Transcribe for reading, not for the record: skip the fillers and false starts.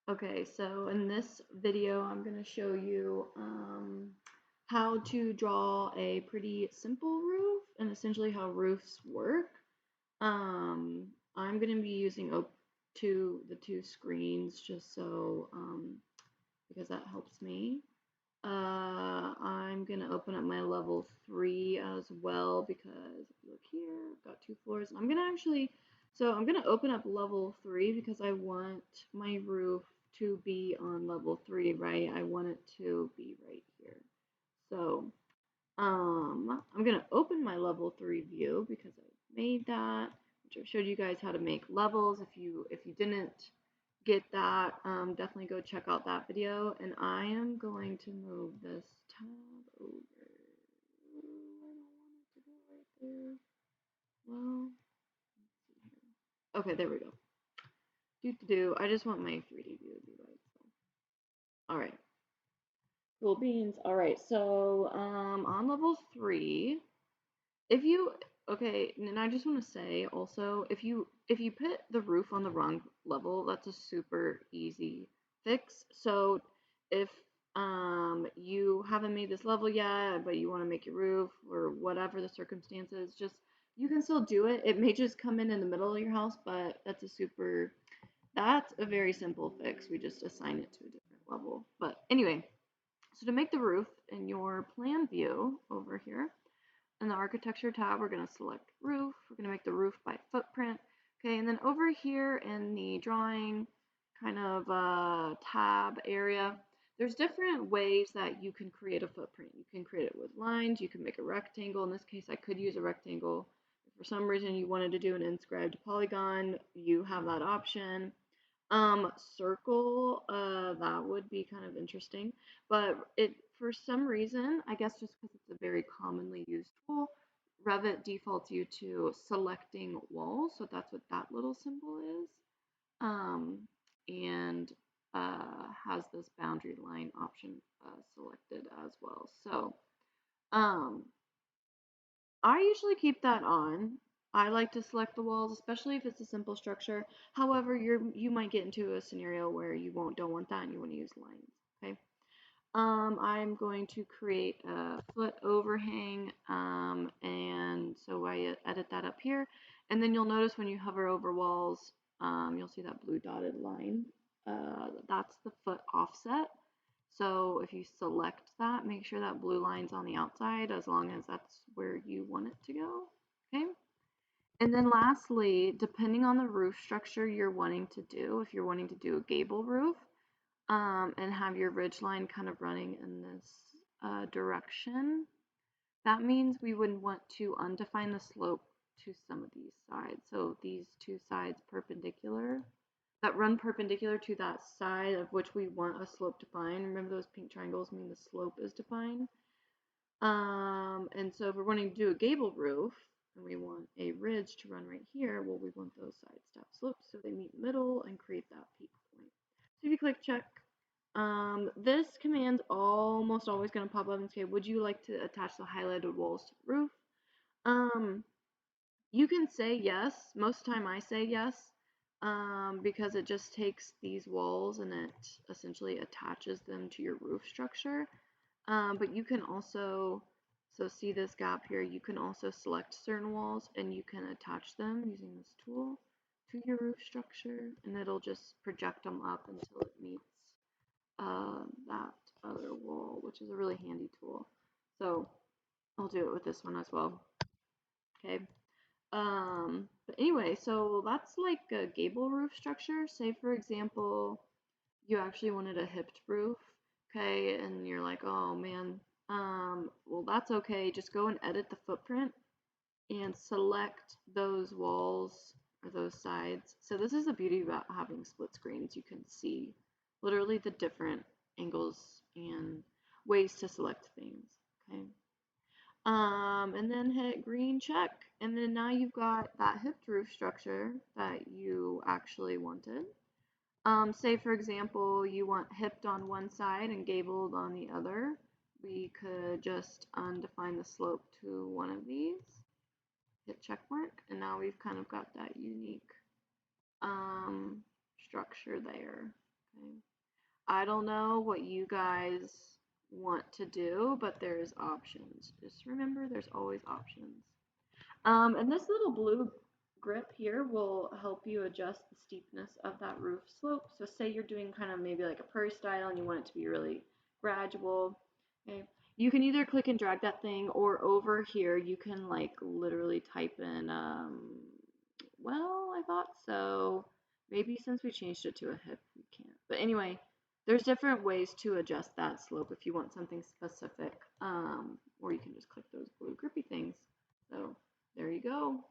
Okay, so in this video, I'm going to show you how to draw a pretty simple roof and essentially how roofs work. I'm going to be using the two screens just so because that helps me. I'm going to open up my level 3 as well because if you look here, I've got 2 floors. I'm going to open up level 3 because I want my roof to be on level 3, right? I want it to be right here. So, I'm going to open my level 3 view because I made that, which I showed you guys how to make levels. If you didn't get that, definitely go check out that video. And I am going to move this tab over. I don't want it to go right there. Well, let's see here. Okay, there we go. I just want my 3D view to be right. So. All right. Cool beans. All right. So on level 3, if you okay, and I just want to say also, if you put the roof on the wrong level, that's a super easy fix. So if you haven't made this level yet, but you want to make your roof or whatever the circumstances, just you can still do it. It may just come in the middle of your house, but that's a very simple fix. We just assign it to a different level. But anyway, so to make the roof in your plan view over here, in the architecture tab, we're going to select roof. We're going to make the roof by footprint. Okay, and then over here in the drawing kind of tab area, there's different ways that you can create a footprint. You can create it with lines. You can make a rectangle. In this case, I could use a rectangle. If for some reason you wanted to do an inscribed polygon, you have that option. Circle, that would be kind of interesting, but for some reason, I guess just because it's a very commonly used tool, Revit defaults you to selecting walls, so that's what that little symbol is, and has this boundary line option selected as well. So, um, I usually keep that on. I like to select the walls, especially if it's a simple structure. However, you might get into a scenario where you don't want that and you want to use lines. Okay. I'm going to create a foot overhang, and so I edit that up here. And then you'll notice when you hover over walls, you'll see that blue dotted line. That's the foot offset. So if you select that, make sure that blue line's on the outside as long as that's where you want it to go. Okay. And then lastly, depending on the roof structure you're wanting to do, if you're wanting to do a gable roof, and have your ridge line kind of running in this direction, that means we would want to undefine the slope to some of these sides. So these two sides perpendicular, that run perpendicular to that side of which we want a slope defined. Remember those pink triangles mean the slope is defined. And so if we're wanting to do a gable roof and we want a ridge to run right here, well, we want those sides to have slopes so they meet middle and create that peak point. So if you click check, this command's almost always going to pop up and say, would you like to attach the highlighted walls to the roof? You can say yes. Most of the time I say yes, because it just takes these walls and it essentially attaches them to your roof structure. But you can also, so see this gap here, you can also select certain walls and you can attach them using this tool to your roof structure, and it'll just project them up until it meets that other wall, which is a really handy tool. So I'll do it with this one as well. Okay. But anyway, so that's like a gable roof structure. Say for example, you actually wanted a hipped roof, okay, and you're like, oh man, well that's okay. Just go and edit the footprint and select those walls or those sides. So this is the beauty about having split screens. You can see literally the different angles and ways to select things, okay? And then hit green check, and then now you've got that hipped roof structure that you actually wanted. Say for example, you want hipped on one side and gabled on the other. We could just undefine the slope to one of these, hit check mark, and now we've kind of got that unique structure there. Okay. I don't know what you guys want to do, but there's options. Just remember there's always options. And this little blue grip here will help you adjust the steepness of that roof slope. So say you're doing kind of maybe like a prairie style and you want it to be really gradual. Okay. You can either click and drag that thing, or over here you can like literally type in, well, I thought so. Maybe since we changed it to a hip, we can't. But anyway, there's different ways to adjust that slope if you want something specific. Or you can just click those blue grippy things. So there you go.